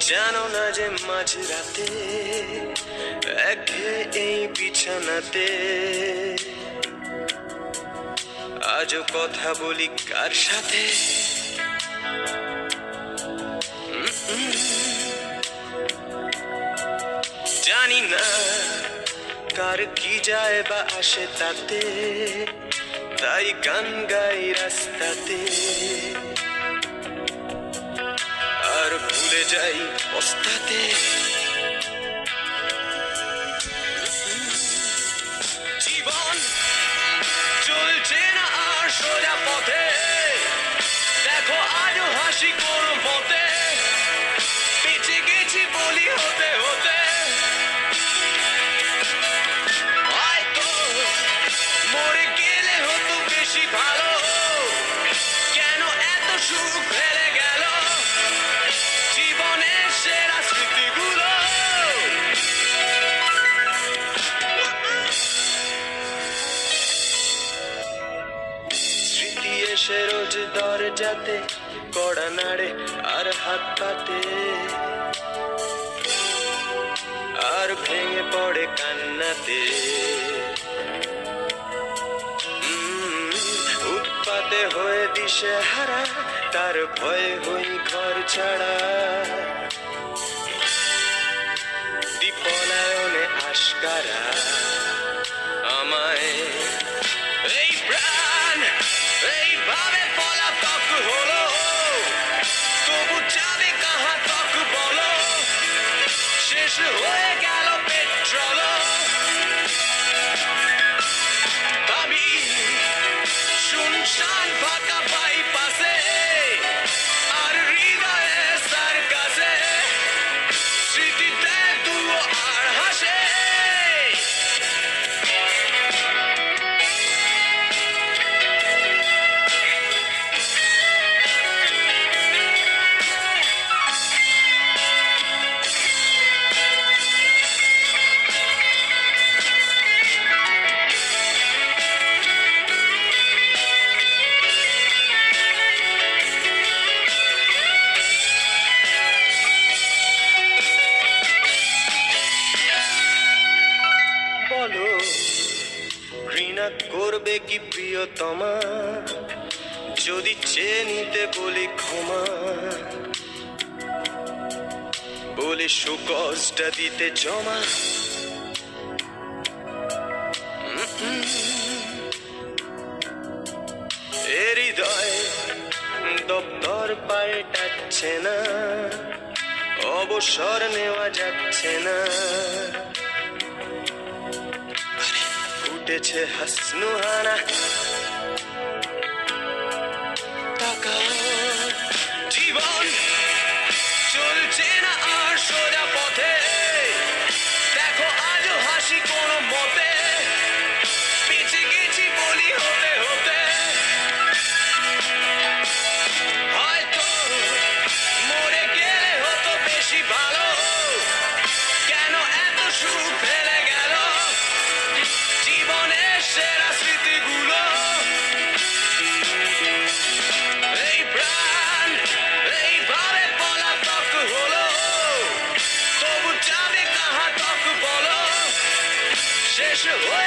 জানো না যে মাঝরাতে একঘেয়ে এই বিছানাতে আজও কথা বলি কার সাথে? জানি না কার কি যায় বা আসে তাতে, তাই গান গাই রাস্তাতে আর ভুলে যাই পস্তাতে। জীবন চলছে না আর সোজা পথে, দেখো আজও হাসি কোনো মতে, বেঁচে গেছি বলি হতে হতে। হয়তো মরে গেলে হতো বেশি ভালো, কেন এত সুখ ফেলে গেল জীবনের সেরা স্মৃতিগুলো। স্মৃতি এসে রোজ দরজাতে কড়া নাড়ে আর হাত পাতে, আর ভেঙে পড়ে কান্নাতে। উৎপাতে হয়ে দিশে হারা, তার ভয়ে হই ঘর ছাড়া। দীপনায়নে আশকারা আমায় এই প্রাণ এইভাবে পলাতক হলো, তবু যাবে কাহা তক বলো, শেষ হয়ে গেল পেট্রোল। আমি শুনশান ফাঁকা পাই পাশে, আর হৃদয়ে তার কাছে স্মৃতিতে দুও আর হাসে। বলো ঘৃণা করবে কি প্রিয়তমা, যদি চেয়ে নিতে বলি ক্ষমা, বলি সুকজটা দিতে জমা। এ হৃদয় দপ্তর পাল্টাচ্ছে না, অবসর নেওয়া যাচ্ছে না। ফুটেছে হাসনুহানা তাকাও, জীবন চলছে না আর সোজা পথে, দেখো আজও হাসি কোনো মতে, বেঁচে গেছি বলি হতে হতে। হয়তো মরে গেলে হতো বেশি ভালো, কেন এত সুখ ফেলে গেল জীবনের সেরা স্মৃতিগুলো। এই প্রাণ এইভাবে পলাতক হলো, তবু যাবে কাহা তক বলো, শেষ হয়ে